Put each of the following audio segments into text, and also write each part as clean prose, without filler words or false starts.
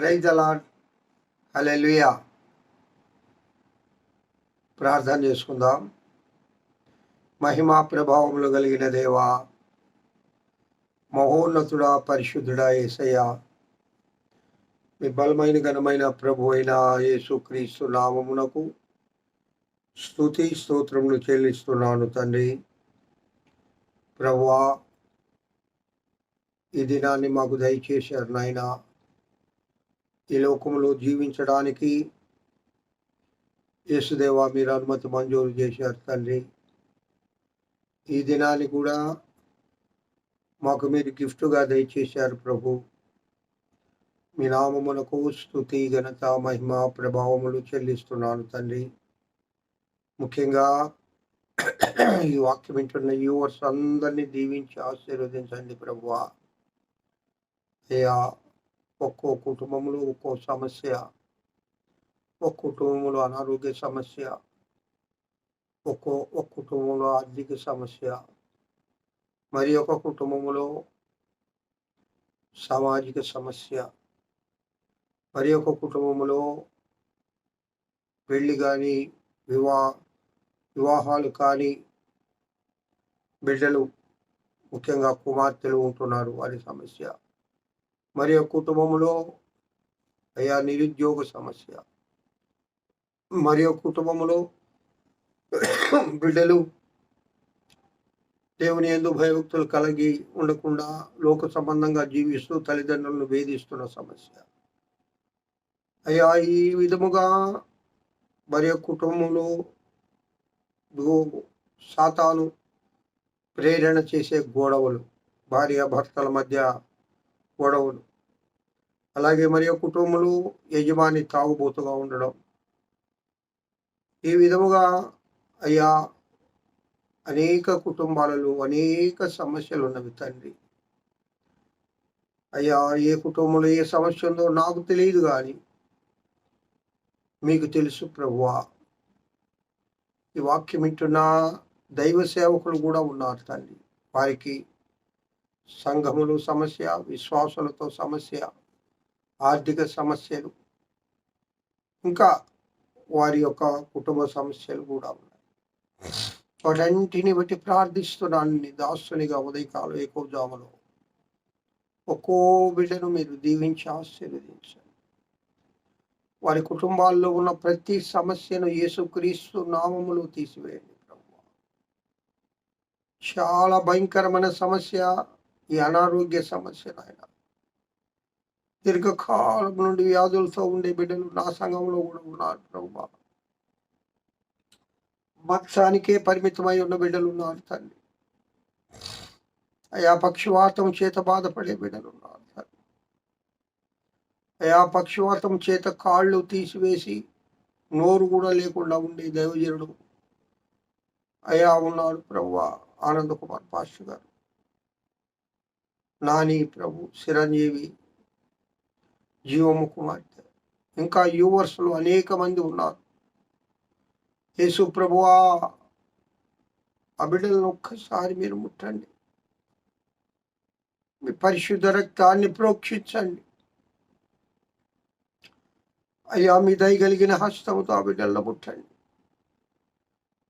Praise the lord. హల్లెలూయా. ప్రార్థన చేసుకుందాం. మహిమా ప్రభావములు కలిగిన దేవా, మహోన్నతుడా, పరిశుద్ధుడా యేసయ్యా, మీ బలమైన ఘనమైన ప్రభు అయిన యేసుక్రీస్తు నామమునకు స్తుతి స్తోత్రములు చెల్లిస్తున్నాను తండ్రి. ప్రభువా, ఈ దినాన్ని మాకు దయచేశారు నాయనా. ఈ లోకంలో జీవించడానికి యేసుదేవా మీరు అనుమతి మంజూరు చేశారు తండ్రి. ఈ దినాన్ని కూడా మాకు మీరు గిఫ్ట్గా దయచేశారు ప్రభు. మీ నామమునకు స్తుతి ఘనత మహిమ ప్రభావములు చెల్లిస్తున్నాను తండ్రి. ముఖ్యంగా ఈ వాక్యం వింటున్న యూవర్స్ అందరినీ దీవించి ఆశీర్వదించండి ప్రభువా. అయ్యా, ఒక్కో కుటుంబంలో ఒక్కో సమస్య, ఒక్క కుటుంబంలో అనారోగ్య సమస్య, ఒక్క కుటుంబంలో ఆర్థిక సమస్య, మరి ఒక కుటుంబంలో సామాజిక సమస్య, మరి ఒక కుటుంబంలో పెళ్లి కానీ వివాహాలు కానీ, బిడ్డలు ముఖ్యంగా కుమార్తెలు ఉంటున్నారు, వారి సమస్య. మరి ఒక కుటుంబంలో అయ్యా నిరుద్యోగ సమస్య, మరి ఒక కుటుంబంలో బిడ్డలు దేవుని యందు భయభక్తులు కలిగి ఉండకుండా లోక సంబంధంగా జీవిస్తూ తల్లిదండ్రులను వేధిస్తున్న సమస్య. అయ్యా, ఈ విధముగా మరి ఒక కుటుంబంలో సాతాను ప్రేరణ చేసే గొడవలు, భార్య భర్తల మధ్య గొడవలు, అలాగే మరి ఒక కుటుంబంలో యజమాని తాగుబోతుగా ఉండడం, ఈ విధముగా అయ్యా అనేక కుటుంబాలలో అనేక సమస్యలు ఉన్నవి తండ్రి. అయ్యా, ఏ కుటుంబంలో ఏ సమస్య ఉందో నాకు తెలియదు, కానీ మీకు తెలుసు ప్రభువా. ఈ వాక్యం వింటున్న దైవ సేవకులు కూడా ఉన్నారు తండ్రి. వారికి సంఘములు సమస్య, విశ్వాసులతో సమస్య, ఆర్థిక సమస్యలు, ఇంకా వారి యొక్క కుటుంబ సమస్యలు కూడా ఉన్నాయి. వాటన్నిటిని బట్టి ప్రార్థిస్తున్నాను నీ దాసునిగా ఉదయకాలం ఏకోజాములో ఒక్కో బిడ్డను మీరు దీవించి ఆశీర్వదించండి. వారి కుటుంబాల్లో ఉన్న ప్రతి సమస్యను యేసుక్రీస్తు నామములో తీసివేయండి ప్రభువా. చాలా భయంకరమైన సమస్య ఈ అనారోగ్య సమస్య నాయన. దీర్ఘకాలం నుండి వ్యాధులతో ఉండే బిడ్డలు నా సంఘంలో కూడా ఉన్నారు ప్రభువా. మత్సానికే పరిమితమై ఉన్న బిడ్డలు ఉన్నారు తండ్రి. అయా, పక్షవాతం చేత బాధపడే బిడ్డలు ఉన్నారు తండ్రి. అయా, పక్షవాతం చేత కాళ్ళు తీసివేసి నోరు కూడా లేకుండా ఉండే దైవజనుడు అయా ఉన్నాడు ప్రభువా. ఆనంద్ కుమార్ పాస్టర్ గారు, నాని ప్రభు, చిరంజీవి, జీవము కుమార్తె, ఇంకా యూవర్స్లో అనేక మంది ఉన్నారు. యేసు ప్రభువా, ఆ బిడ్డలను ఒక్కసారి మీరు ముట్టండి. మీ పరిశుద్ధ రక్తాన్ని ప్రోక్షించండి అయ్యా. మీ దయగలిగిన హస్తముతో ఆ బిడ్డలను ముట్టండి.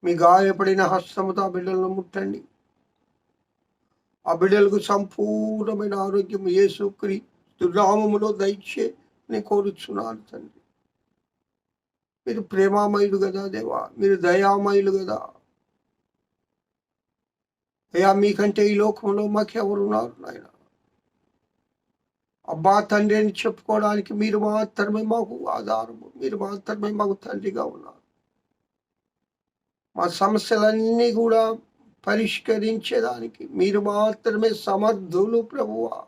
మీ గాయపడిన హస్తముతో ఆ బిడ్డలను ముట్టండి. ఆ బిడ్డలకు సంపూర్ణమైన ఆరోగ్యం యేసుక్రీస్తు నామములో దయచేయని కోరుచున్నాను తండ్రి. మీరు ప్రేమామయులు కదా దేవా, మీరు దయామయులు కదా అయ్యా. మీకంటే ఈ లోకంలో మాకెవరున్నారు నాయన? అబ్బా తండ్రి అని చెప్పుకోవడానికి మీరు మాత్రమే మాకు ఆధారము, మీరు మాత్రమే మాకు తండ్రిగా ఉన్నారు. మా సమస్యలన్నీ కూడా పరిష్కరించేదానికి మీరు మాత్రమే సమర్థులు ప్రభువా.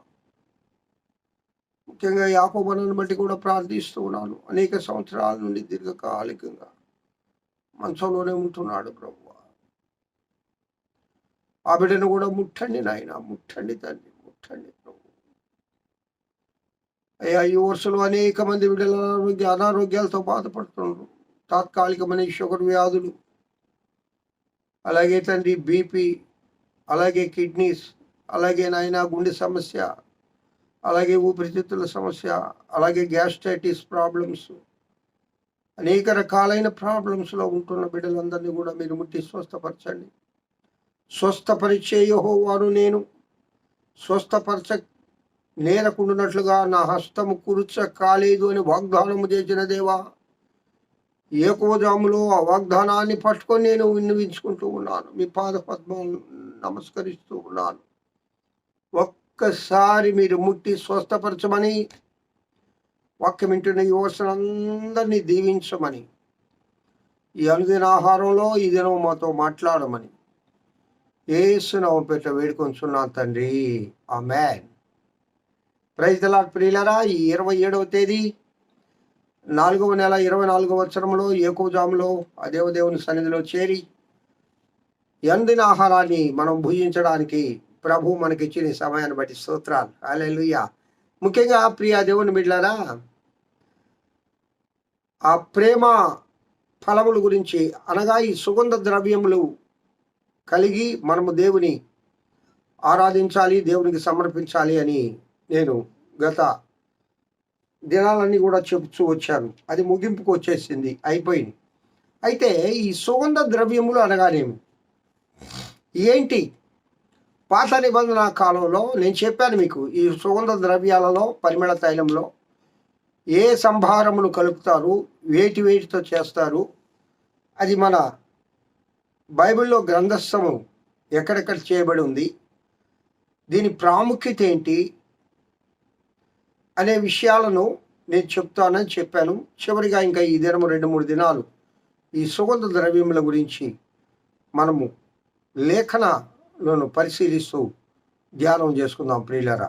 ముఖ్యంగా యాకోబును బట్టి కూడా ప్రార్థిస్తూ ఉన్నాను. అనేక సంవత్సరాల నుండి దీర్ఘకాలికంగా మంచంలోనే ఉంటున్నాడు ప్రభువా. ఆ బిడ్డను కూడా ముట్టండి నాయన, ముట్టండి తండ్రి, ముట్టండి ప్రభు. అయ్యా, ఈ వర్షంలో అనేక మంది బిడ్డల అనారోగ్యాలతో బాధపడుతున్నారు. తాత్కాలికమైన షుగర్ వ్యాధులు, అలాగే తండ్రి బీపీ, అలాగే కిడ్నీస్, అలాగే నాయన గుండె సమస్య, అలాగే ఊపిరితిత్తుల సమస్య, అలాగే గ్యాస్ట్రైటిస్ ప్రాబ్లమ్స్, అనేక రకాలైన ప్రాబ్లమ్స్లో ఉంటున్న బిడ్డలందరినీ కూడా మీరు ముట్టి స్వస్థపరచండి. స్వస్థపరిచే యెహోవాను నేను, స్వస్థపరచ నేరకుండునట్లుగా నా హస్తము కురుచ కాలేదు అని వాగ్దానము చేసిన దేవా, ఏకోజాములో ఆ వాగ్దానాన్ని పట్టుకొని నేను విన్నవించుకుంటూ ఉన్నాను. మీ పాద పద్మం నమస్కరిస్తూ ఉన్నాను. ఒక్కసారి మీరు ముట్టి స్వస్థపరచమని, వాక్యం వింటున్న యువసనందరినీ దీవించమని, ఈ అనుదిన ఆహారంలో ఈ దినం మాతో మాట్లాడమని యేసు నామమున పేరిట వేడుకొంచున్నాను తండ్రి, ఆమేన్. Praise the lord. ప్రియులారా, ఈ 27వ తేదీ 4వ నెల 24వ సంవత్సరంలో ఏకోజాములో ఆ దేవదేవుని సన్నిధిలో చేరి అనుదిన ఆహారాన్ని మనం భుజించడానికి ప్రభు మనకిచ్చిన సమయాన్ని బట్టి స్తోత్రాలు. హల్లెలూయా. ముఖ్యంగా ప్రియ దేవుని బిడ్డలారా, ఆ ప్రేమ ఫలముల గురించి, అనగా ఈ సుగంధ ద్రవ్యములు కలిగి మనము దేవుని ఆరాధించాలి, దేవునికి సమర్పించాలి అని నేను గత దినాలన్నీ కూడా చెప్తూ వచ్చాను. అది ముగింపుకు వచ్చేసింది, అయిపోయింది. అయితే ఈ సుగంధ ద్రవ్యములు అనగానేమి, ఏంటి? పాత నిబంధన కాలంలో నేను చెప్పాను మీకు, ఈ సుగంధ ద్రవ్యాలలో, పరిమళ తైలంలో ఏ సంభారమును కలుపుతారు, వేటితో చేస్తారు, అది మన బైబిల్లో గ్రంథస్థము ఎక్కడెక్కడ చేయబడి ఉంది, దీని ప్రాముఖ్యత ఏంటి అనే విషయాలను నేను చెప్తానని చెప్పాను. చివరిగా ఇంకా ఈ దినము 2-3 దినాలు ఈ సుగంధ ద్రవ్యముల గురించి మనము లేఖనాలను పరిశీలిస్తూ ధ్యానం చేసుకుందాం ప్రియులారా.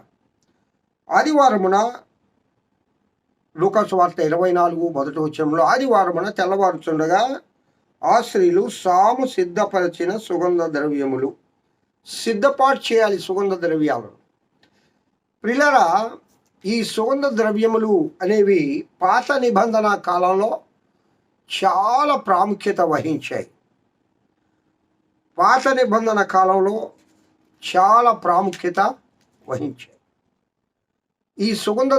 ఆదివారమున లూకా సువార్త 24 మొదటి వచనంలో, ఆదివారమున తెల్లవారుచుండగా ఆ స్త్రీలు సాము సిద్ధపరిచిన సుగంధ ద్రవ్యములు, సిద్ధపాటు చేయాలి సుగంధ ద్రవ్యాలను. ప్రియులారా, ఈ సుగంధ ద్రవ్యములు అనేవి పాత నిబంధన కాలంలో చాలా ప్రాముఖ్యత వహించాయి. పాత నిబంధన కాలంలో చాలా ప్రాముఖ్యత వహించాయి. ఈ సుగంధ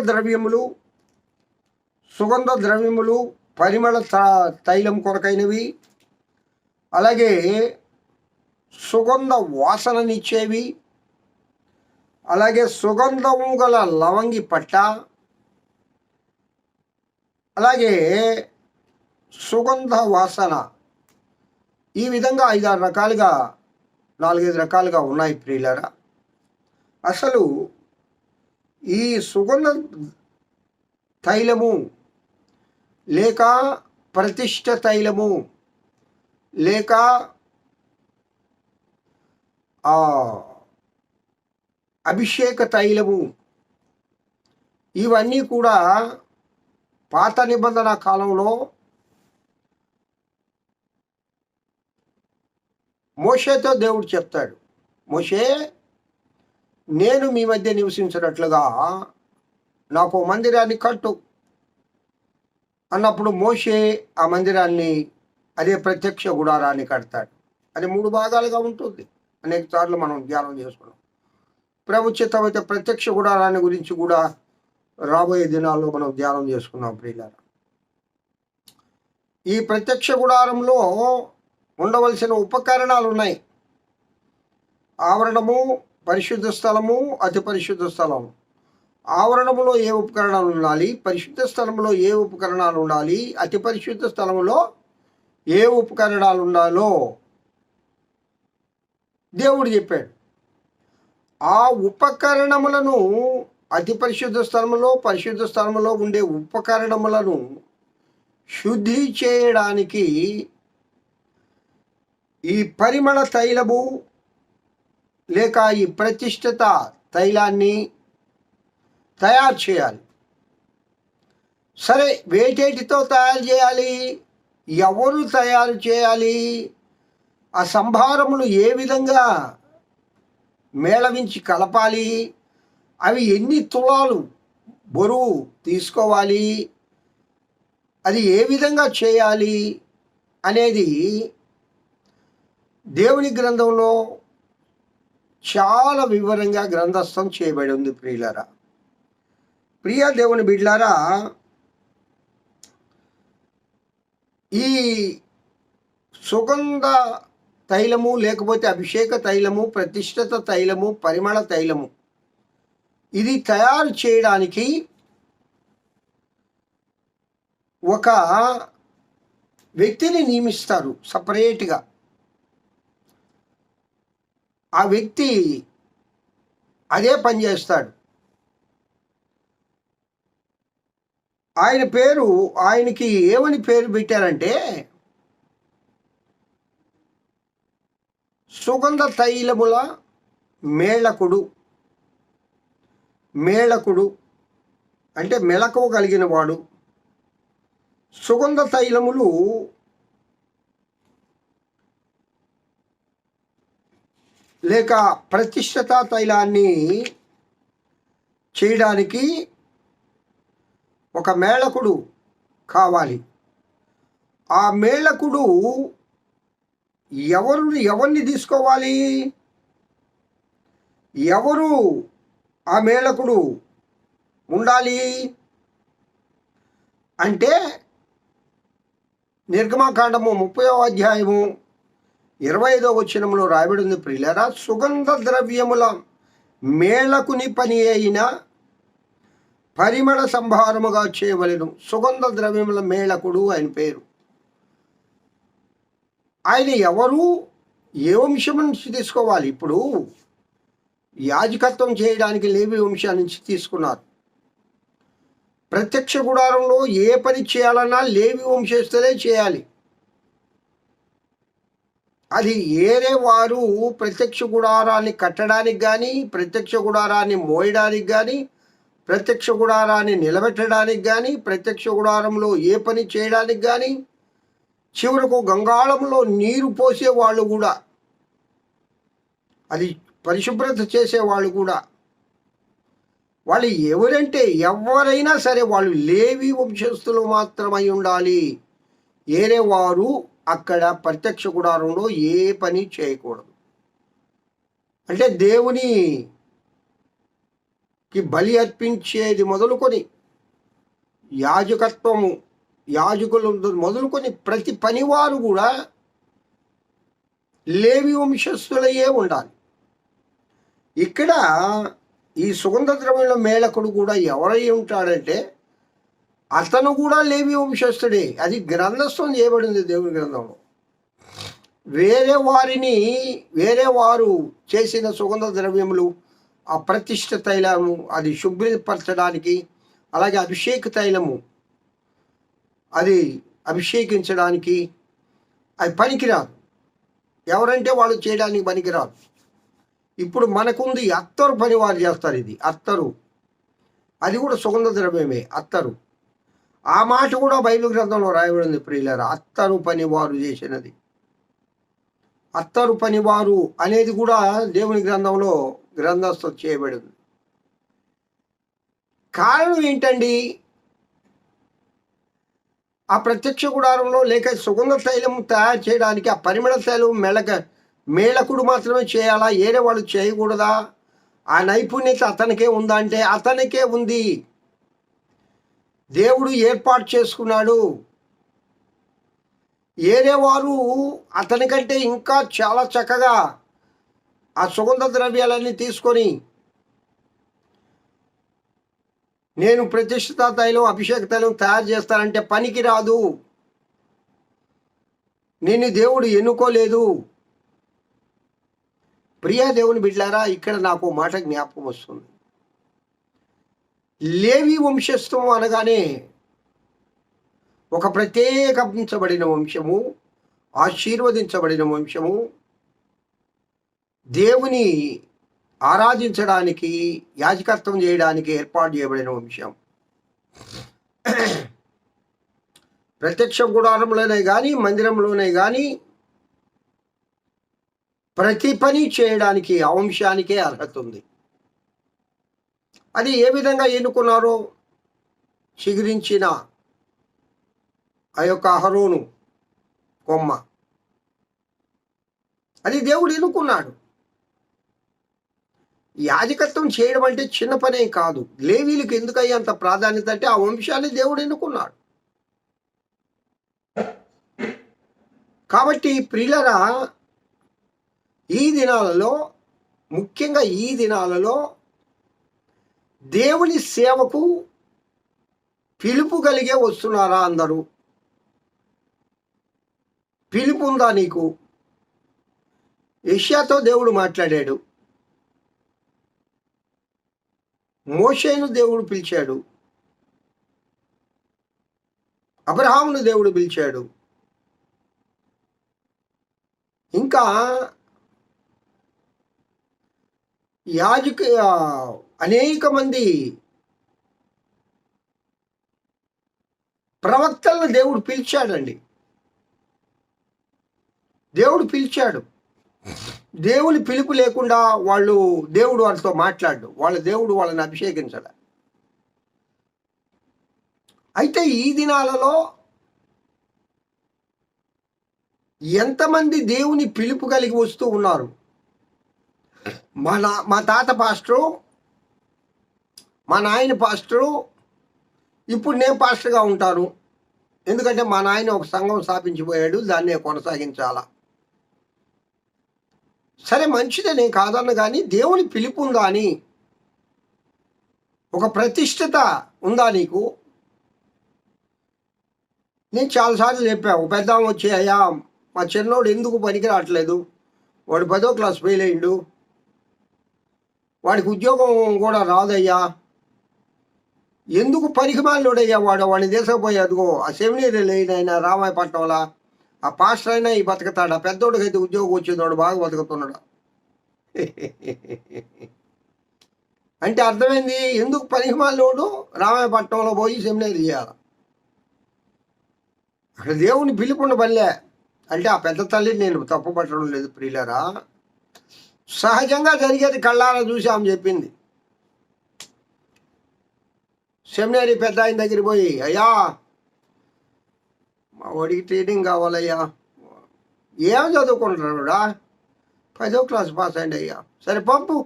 ద్రవ్యములు పరిమళ తైలం కొరకైనవి, అలాగే సుగంధ వాసననిచ్చేవి, అలాగే సుగంధము గల లవంగి పట్ట, అలాగే సుగంధ వాసన, ఈ విధంగా 5-6 రకాలుగా 4-5 రకాలుగా ఉన్నాయి ప్రియులారా. అసలు ఈ సుగంధ తైలము లేక ప్రతిష్ఠ తైలము లేక అభిషేక తైలము, ఇవన్నీ కూడా పాత నిబంధన కాలంలో మోషేతో దేవుడు చెప్తాడు, మోషే, నేను మీ మధ్య నివసించినట్లుగా నాకు మందిరాన్ని కట్టు అన్నప్పుడు మోషే ఆ మందిరాన్ని, అదే ప్రత్యక్ష గుడారాన్ని కడతాడు. అది 3 భాగాలుగా ఉంటుంది. అనేక సార్లు మనం ధ్యానం చేసుకున్నాం. ప్రభు చిత్తమైతే ప్రత్యక్ష గుడారాన్ని గురించి కూడా రాబోయే దినాల్లో మనం ధ్యానం చేసుకున్నాం ప్రియులారా. ఈ ప్రత్యక్ష గుడారంలో ఉండవలసిన ఉపకరణాలు ఉన్నాయి. ఆవరణము, పరిశుద్ధ స్థలము, అతి పరిశుద్ధ స్థలము. ఆవరణములో ఏ ఉపకరణాలు ఉండాలి, పరిశుద్ధ స్థలంలో ఏ ఉపకరణాలు ఉండాలి, అతి పరిశుద్ధ స్థలంలో ఏ ఉపకరణాలు ఉండాలో దేవుడు చెప్పాడు. ఆ ఉపకరణములను, అతి పరిశుద్ధ స్థలములో, పరిశుద్ధ స్థలములో ఉండే ఉపకరణములను శుద్ధి చేయడానికి ఈ పరిమళ తైలము లేక ఈ ప్రతిష్ఠిత తైలాన్ని తయారు చేయాలి. సరే, వేటేటితో తయారు చేయాలి, ఎవరు తయారు చేయాలి, ఆ సంభారములు ఏ విధంగా మేళవించి కలపాలి, అవి ఎన్ని తులాలు బరువు తీసుకోవాలి, అది ఏ విధంగా చేయాలి అనేది దేవుని గ్రంథంలో చాలా వివరంగా గ్రంథస్థం చేయబడి ఉంది ప్రియులారా. ప్రియ దేవుని బిడ్లారా, ఈ సుగంధ తైలము లేకపోతే అభిషేక తైలము, ప్రతిష్ఠిత తైలము, పరిమళ తైలము, ఇది తయారు చేయడానికి ఒక వ్యక్తిని నియమిస్తారు సపరేట్గా. ఆ వ్యక్తి అదే పని చేస్తాడు. ఆయనకి ఏమని పేరు పెట్టారంటే సుగంధ తైలముల మేళకుడు. మేళకుడు అంటే మెలకువ కలిగిన వాడు. సుగంధ తైలములు లేక ప్రతిష్ఠిత తైలాన్ని చేయడానికి ఒక మేళకుడు కావాలి. ఆ మేళకుడు ఎవరిని తీసుకోవాలి? ఎవరు ఆ మేళకుడు ఉండాలి అంటే నిర్గమకాండము 30వ అధ్యాయము 25వ వచనంలో రాయబడింది. ప్రియులారా, సుగంధ ద్రవ్యముల మేళకుని పని అయిన పరిమళ సంభారముగా చేయవలెను. సుగంధ ద్రవ్యముల మేళకుడు ఆయన పేరు. ఆయన ఎవరు, ఏ వంశం నుంచి తీసుకోవాలి? ఇప్పుడు యాజకత్వం చేయడానికి లేవి వంశం నుంచి తీసుకున్నారు. ప్రత్యక్ష గుడారంలో ఏ పని చేయాలన్నా లేవి వంశస్థులే చేయాలి. అది ఏరే వారు ప్రత్యక్ష గుడారాన్ని కట్టడానికి కానీ, ప్రత్యక్ష గుడారాన్ని మోయడానికి కానీ, ప్రత్యక్ష గుడారాన్ని నిలబెట్టడానికి కానీ, ప్రత్యక్ష గుడారంలో ఏ పని చేయడానికి కానీ, చివరకు గంగాళంలో నీరు పోసేవాళ్ళు కూడా, అది పరిశుభ్రత చేసేవాళ్ళు కూడా, వాళ్ళు ఎవరంటే ఎవరైనా సరే వాళ్ళు లేవి వంశస్థులు మాత్రమై ఉండాలి. ఏరే వారు అక్కడ ప్రత్యక్ష గుడారంలో ఏ పని చేయకూడదు. అంటే దేవునికి బలి అర్పించేది మొదలుకొని యాజకులు మొదలుకొని ప్రతి పనివారు కూడా లేవి వంశస్థులయ్యే ఉండాలి. ఇక్కడ ఈ సుగంధ ద్రవ్యంలో మేళకుడు కూడా ఎవరై ఉంటాడంటే అతను కూడా లేవి వంశస్థుడే. అది గ్రంథస్థం చేయబడింది దేవుని గ్రంథంలో. వేరే వారు చేసిన సుగంధ ద్రవ్యములు, ఆ ప్రతిష్ఠ తైలము అది శుభ్రపరచడానికి, అలాగే అభిషేక తైలము అది అభిషేకించడానికి అది పనికిరాదు. ఎవరంటే వాళ్ళు చేయడానికి పనికిరాదు. ఇప్పుడు మనకుంది అత్తరు పని వారు చేస్తారు. ఇది అత్తరు, అది కూడా సుగంధ ద్రవ్యమే. అత్తరు ఆ మాట కూడా బైబిల్ గ్రంథంలో రాయబడింది. ప్రియులారా, అత్తరు పని వారు చేసినది. అత్తరు పనివారు అనేది కూడా దేవుని గ్రంథంలో గ్రంథస్థం చేయబడింది. కారణం ఏంటండి? ఆ ప్రత్యక్ష గుడారంలో లేక సుగంధ తైలం తయారు చేయడానికి ఆ పరిమళ తైలం మేళకుడు మాత్రమే చేయాలా? ఏరే వాళ్ళు చేయకూడదా? ఆ నైపుణ్యత అతనికే ఉందా అంటే అతనికే ఉంది. దేవుడు ఏర్పాటు చేసుకున్నాడు. ఏరేవారు అతనికంటే ఇంకా చాలా చక్కగా ఆ సుగంధ ద్రవ్యాలన్నీ తీసుకొని నేను ప్రతిష్ఠిత తైలం, అభిషేక తైలం తయారు చేస్తానంటే పనికి రాదు. నిన్ను దేవుడు ఎన్నుకోలేదు. ప్రియా దేవుని బిడ్డలారా, ఇక్కడ నాకు మాట జ్ఞాపకం వస్తుంది. లేవి వంశస్థం అనగానే ఒక ప్రత్యేకించబడిన వంశము, ఆశీర్వదించబడిన వంశము, దేవుని ఆరాధించడానికి, యాజకత్వం చేయడానికి ఏర్పాటు చేయబడిన వంశం. ప్రత్యక్ష గుడారంలోనే కానీ, మందిరంలోనే కానీ ప్రతి పని చేయడానికి ఆ వంశానికే అర్హత ఉంది. అది ఏ విధంగా ఎన్నుకున్నారో, చిగురించిన ఆ యొక్క అహరోను కొమ్మ, అది దేవుడు ఎన్నుకున్నాడు. యాజకత్వం చేయడం అంటే చిన్న పనే కాదు. లేవీలకు ఎందుకయ్యా అంత ప్రాధాన్యత అంటే ఆ వంశాన్ని దేవుడు ఎన్నుకున్నాడు. కాబట్టి ప్రియులరా, ఈ దినాలలో, ముఖ్యంగా ఈ దినాలలో దేవుని సేవకు పిలుపు కలిగే వస్తున్నారా అందరూ? పిలుపు ఉందా నీకు? యెషయాతో దేవుడు మాట్లాడాడు, మోషేను దేవుడు పిలిచాడు, అబ్రహామును దేవుడు పిలిచాడు, ఇంకా అనేక మంది ప్రవక్తలను దేవుడు పిలిచాడండి. దేవుడు పిలిచాడు. దేవుని పిలుపు లేకుండా దేవుడు వాళ్ళతో మాట్లాడు. దేవుడు వాళ్ళని అభిషేకించడు. అయితే ఈ దినాలలో ఎంతమంది దేవుని పిలుపు కలిగి వస్తూ ఉన్నారు? మా తాత పాస్టరు, మా నాయన పాస్టరు, ఇప్పుడు నేను పాస్టర్గా ఉంటాను. ఎందుకంటే మా నాయన ఒక సంఘం స్థాపించిపోయాడు, దాన్నే కొనసాగించాలా. సరే, మంచిదే, నేను కాదన్న, కానీ దేవుని పిలుపు ఉందా అని, ఒక ప్రతిష్టత ఉందా నీకు? నేను చాలాసార్లు చెప్పాను. ఒక పెద్ద వచ్చి, అయ్యా మా చిన్నోడు ఎందుకు పనికి రావట్లేదు, వాడు 10వ క్లాస్ ఫెయిల్ అయ్యిండు, వాడికి ఉద్యోగం కూడా రాదయ్యా, ఎందుకు పనికిమాలినోడయ్యా వాడిని తీసుకుపోయి అదిగో ఆ సెమినరీ అయినా రామాయపట్నంలా ఆ పాస్టర్ అయినా ఈ బతుకుతాడా, పెద్దోడికైతే ఉద్యోగం వచ్చేవాడు బాగా బతుకుతున్నాడు. అంటే అర్థమైంది, ఎందుకు పనికిమాలినోడు రామాయపట్నంలో పోయి సెమినరీ చేయాలి? అక్కడ దేవుని పిలుపుండ బల్లే. అంటే ఆ పెద్ద తల్లిని నేను తప్పు పట్టడం లేదు ప్రియులారా, సహజంగా జరిగేది కళ్ళారా చూసి ఆమె చెప్పింది. సెమినరీ పెద్ద ఆయన దగ్గరికి పోయి, అయ్యా మా వాడికి ట్రైనింగ్ కావాలయ్యా. ఏం చదువుకుంటున్నాడా? 10వ క్లాస్ పాస్ అయ్యండి అయ్యా. సరే పంపు.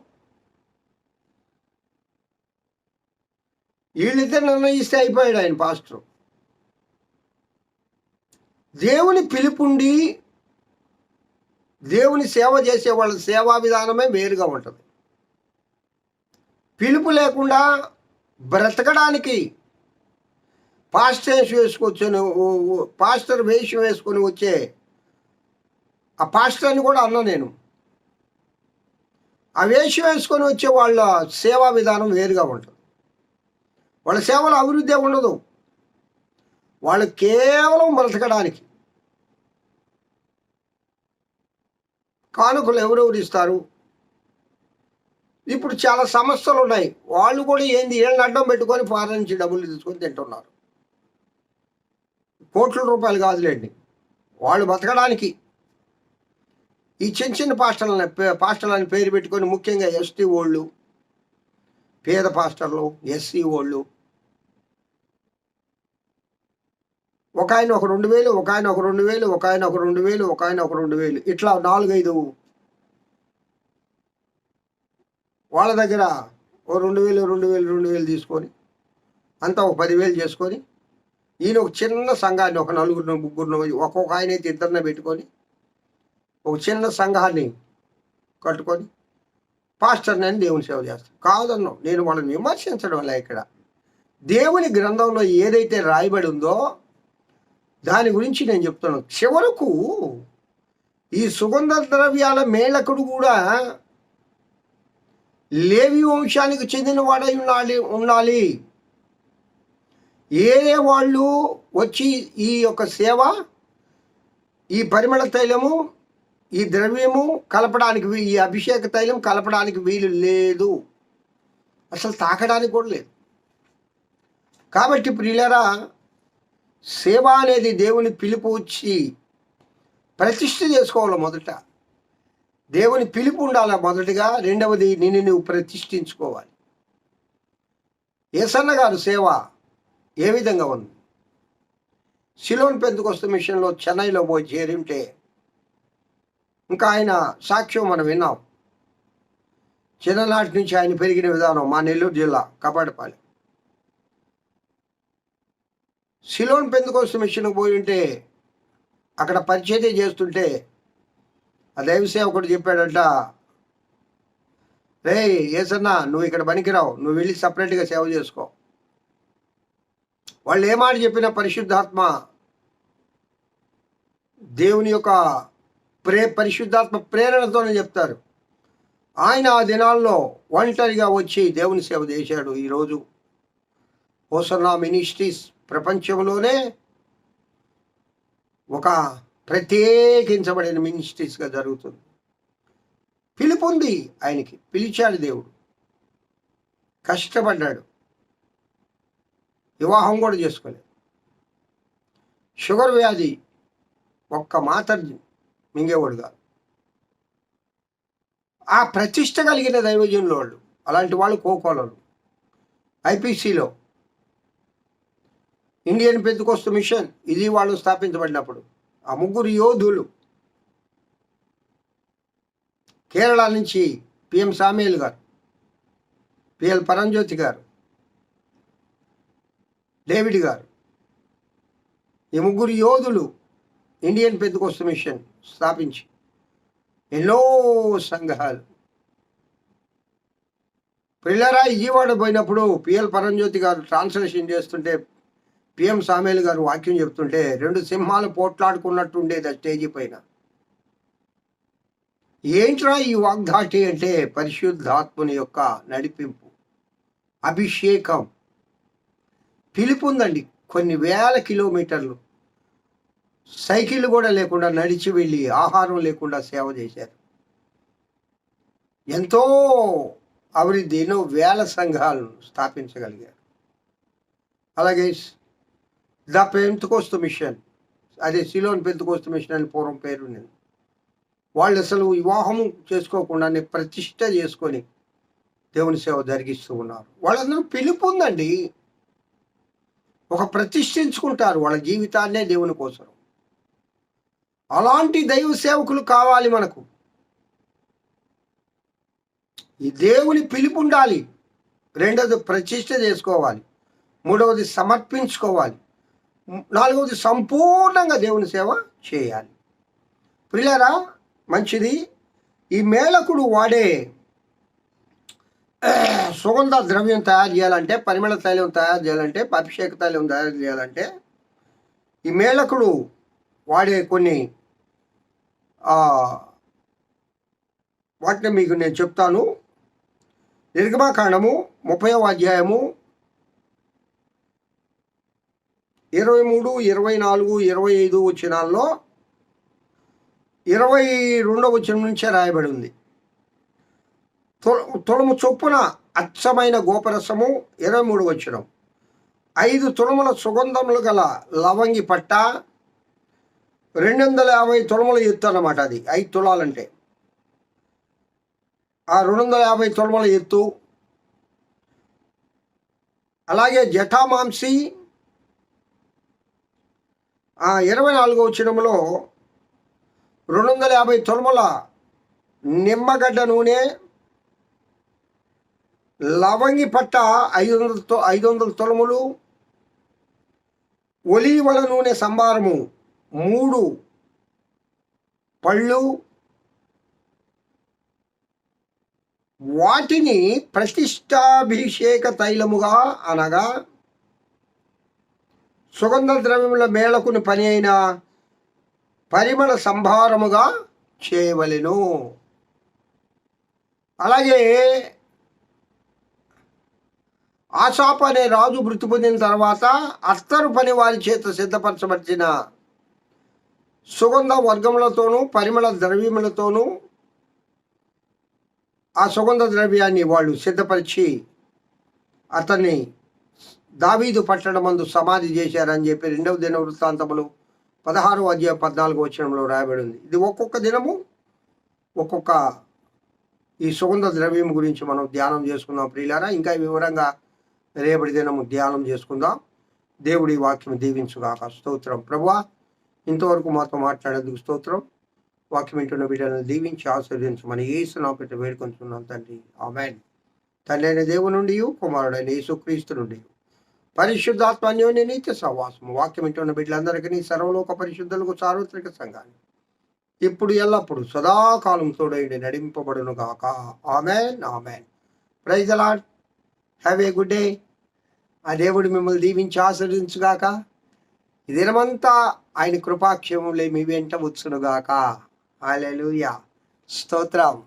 వీళ్ళిద్దరు నిర్ణయిస్తే అయిపోయాడు ఆయన పాస్టర్. దేవుని పిలుపుండి దేవుని సేవ చేసే వాళ్ళ సేవా విధానమే వేరుగా ఉంటుంది. పిలుపు లేకుండా బ్రతకడానికి పాస్టర్ వేషం వేసుకొని వచ్చే ఆ పాస్టర్ని కూడా అన్నా నేను. ఆ వేషం వేసుకొని వచ్చే వాళ్ళ సేవా విధానం వేరుగా ఉంటుంది. వాళ్ళ సేవలో అభివృద్ధి ఉండదు. వాళ్ళు కేవలం బ్రతకడానికి. కానుకలు ఎవరెవరు ఇస్తారు? ఇప్పుడు చాలా సమస్యలు ఉన్నాయి. వాళ్ళు కూడా ఏంది, ఏళ్ళని అడ్డం పెట్టుకొని ఫారెన్ నుంచి డబ్బులు తీసుకొని తింటున్నారు. కోట్ల రూపాయలు కాదులేండి, వాళ్ళు బతకడానికి ఈ చిన్న చిన్న పాస్టర్లని పేరు పెట్టుకొని, ముఖ్యంగా ఎస్టీ వాళ్ళు, పేద పాస్టర్లు, ఎస్సీ వాళ్ళు, ఒక ఆయన ఒక 2,000, ఒక ఆయన ఒక 2,000, ఒక ఆయన ఒక 2,000, ఒక ఆయన ఒక 2,000, ఇట్లా 4-5 వాళ్ళ దగ్గర ఓ 2,000 తీసుకొని అంతా ఒక 10,000 చేసుకొని, ఈయన ఒక చిన్న సంఘాన్ని ఒక 4-3 ఒక్కొక్క ఆయన అయితే 2 పెట్టుకొని ఒక చిన్న సంఘాన్ని కట్టుకొని పాస్టర్ని అని దేవుని సేవ చేస్తాను. కాదన్నాం, నేను వాళ్ళని విమర్శించడం వల్ల ఇక్కడ దేవుని గ్రంథంలో ఏదైతే రాయబడి ఉందో దాని గురించి నేను చెప్తున్నాను. చివరకు ఈ సుగంధ ద్రవ్యాల మేళకుడు కూడా లేవి వంశానికి చెందిన వాడై ఉండాలి. ఏదే వాళ్ళు వచ్చి ఈ యొక్క సేవ, ఈ పరిమళ తైలము, ఈ ద్రవ్యము కలపడానికి, ఈ అభిషేక తైలం కలపడానికి వీలు లేదు, అసలు తాకడానికి కూడా లేదు. కాబట్టి ప్రియులారా, సేవ అనేది దేవుని పిలుపు వచ్చి ప్రతిష్ఠ చేసుకోవాలి. మొదట దేవుని పిలుపు ఉండాలి మొదటిగా. రెండవది, నిన్ను నువ్వు ప్రతిష్ఠించుకోవాలి. యేసన్న గారు సేవ ఏ విధంగా ఉంది? సిలోన్ పెంతెకోస్తు మిషన్లో చెన్నైలో పోయి చేరింటే ఇంకా ఆయన సాక్ష్యం మనం విన్నాం. చిన్ననాటి నుంచి ఆయన పెరిగిన విధానం మా నెల్లూరు జిల్లా కపాటపాలెం. సిలోన్ పెంతెకోస్తు మిషన్కి పోయి ఉంటే అక్కడ పరిచర్య చేస్తుంటే ఆ దైవ సేవకుడు చెప్పాడంట, రే ఏసన్నా నువ్వు ఇక్కడ పనికిరావు, నువ్వు వెళ్ళి సపరేట్గా సేవ చేసుకో. వాళ్ళు ఏ మాట చెప్పినా పరిశుద్ధాత్మ దేవుని యొక్క పరిశుద్ధాత్మ ప్రేరణతోనే చెప్తారు. ఆయన ఆ దినాల్లో ఒంటరిగా వచ్చి దేవుని సేవ చేశాడు. ఈరోజు హోసన్నా మినిస్ట్రీస్ ప్రపంచంలోనే ఒక ప్రత్యేకించబడిన మినిస్ట్రీస్గా జరుగుతుంది. పిలుపు ఉంది ఆయనకి, పిలిచాడు దేవుడు, కష్టపడ్డాడు, వివాహం కూడా చేసుకోలేదు. షుగర్ వ్యాధి, ఒక్క మాత్ర మింగేవాడు కాదు. ఆ ప్రతిష్ట కలిగిన దైవజనులు వాళ్ళు, అలాంటి వాళ్ళు కోకోలలు. ఐపీసీలో ఇండియన్ పెంతెకోస్తు మిషన్ ఇది వాళ్ళు స్థాపించబడినప్పుడు ఆ ముగ్గురు యోధులు కేరళ నుంచి పిఎం సామ్యూయల్ గారు, పిఎల్ పరంజ్యోతి గారు, డేవిడ్ గారు, ఈ ముగ్గురు యోధులు ఇండియన్ పెంతెకోస్తు మిషన్ స్థాపించి ఎన్నో సంఘాలు. పిల్లరా విజయవాడ పోయినప్పుడు పిఎల్ పరంజ్యోతి గారు ట్రాన్స్లేషన్ చేస్తుంటే పిఎం సామ్యూయల్ గారు వాక్యం చెప్తుంటే 2 సింహాలు పోట్లాడుకున్నట్టు ఉండేది ఆ స్టేజీ పైన. ఏంట్రా ఈ వాగ్దాటి అంటే పరిశుద్ధాత్మని యొక్క నడిపింపు, అభిషేకం, పిలుపు ఉందండి. కొన్ని వేల కిలోమీటర్లు సైకిల్ కూడా లేకుండా నడిచి వెళ్ళి ఆహారం లేకుండా సేవ చేశారు. ఎంతో అభివృద్ధి, ఎన్నో వేల సంఘాలను స్థాపించగలిగారు. అలాగే ద పెంతెకోస్తు మిషన్, అదే సిలోన్ పెంతెకోస్తు మిషన్ అని పూర్వం పేరు ఉన్నది. వాళ్ళు అసలు వివాహం చేసుకోకుండానే ప్రతిష్ట చేసుకొని దేవుని సేవ జరిగిస్తూ ఉన్నారు. వాళ్ళందరూ పిలుపు ఉందండి, ఒక ప్రతిష్ఠించుకుంటారు వాళ్ళ జీవితాన్నే దేవుని కోసం. అలాంటి దైవ సేవకులు కావాలి మనకు. ఈ దేవుని పిలుపు ఉండాలి. రెండవది ప్రతిష్ఠ చేసుకోవాలి. మూడవది సమర్పించుకోవాలి. నాలుగవది సంపూర్ణంగా దేవుని సేవ చేయాలి. ప్రియులారా, మంచిది. ఈ మేళకుడు వాడే సుగంధ ద్రవ్యం తయారు చేయాలంటే, పరిమళ తైలం తయారు చేయాలంటే, అభిషేక తైలం తయారు చేయాలంటే ఈ మేళకుడు వాడే కొన్ని వాటిని మీకు నేను చెప్తాను. నిర్గమాకాండము 30వ అధ్యాయము 23, 24, 25 వచనాల్లో 22వ వచనం నుంచే రాయబడి ఉంది. తులము చొప్పున అచ్చమైన గోపరసము 23వ వచనం. 5 తులముల సుగంధములు గల లవంగి పట్ట, 250 తులముల ఎత్తు అన్నమాట. అది 5 తులాలంటే ఆ 250 తులముల ఎత్తు. అలాగే జటామాంసి 24వ వచనంలో 250 తులముల నిమ్మగడ్డ నూనె, లవంగి పట్ట 500 తులములు, ఒలీవల నూనె సంబారము 3 పళ్ళు. వాటిని ప్రతిష్టాభిషేక తైలముగా అనగా సుగంధ ద్రవ్యముల మేళకుని పని అయిన పరిమళ సంభారముగా చేయవలెను. అలాగే ఆసాపు అనే రాజు మృతి పొందిన తర్వాత అత్తరు పని వారి చేత సిద్ధపరచబడిన సుగంధ వర్గములతోనూ పరిమళ ద్రవ్యములతోనూ ఆ సుగంధ ద్రవ్యాన్ని వాళ్ళు సిద్ధపరిచి అతన్ని దావీదు పట్టణమందు సమాధి చేశారని చెప్పి 2వ దినవృత్తాంతములు 16వ అధ్యాయం 14వ వచనంలో రాయబడి ఉంది. ఇది ఒక్కొక్క దినము ఒక్కొక్క ఈ సుగంధ ద్రవ్యం గురించి మనం ధ్యానం చేసుకుందాం ప్రియులారా. ఇంకా వివరంగా రేపటి దినము ధ్యానం చేసుకుందాం. దేవుడి వాక్యం దీవించుగాక. స్తోత్రం. ప్రభువా, ఇంతవరకు మాతో మాట్లాడేందుకు స్తోత్రం. వాక్యం వింటున్న బిడ్డలను దీవించి ఆశీర్వదించమని యేసు నామములో వేడుకొంటున్నాం తండ్రి. ఆమేన్. తండ్రి అయిన దేవుని నుండి, కుమారుడైన యేసుక్రీస్తు నుండి, పరిశుద్ధాత్మ అన్యోన్య నిత్య సహవాసము వాక్యం వింటున్న బిడ్డలందరికీ సర్వలోక పరిశుద్ధులకు సార్వత్రిక సంఘాన్ని ఇప్పుడు ఎల్లప్పుడు సదాకాలం తోడైండి నడింపబడును గాక. Amen. Amen. Praise the Lord. Have a good day. ఆ దేవుడు మిమ్మల్ని దీవించి ఆశీర్వదించుగాక. ఈ దినమంతా ఆయన కృపాక్షేమములే మీ వెంట వచ్చునుగాక. హల్లెలూయా. స్తోత్రం.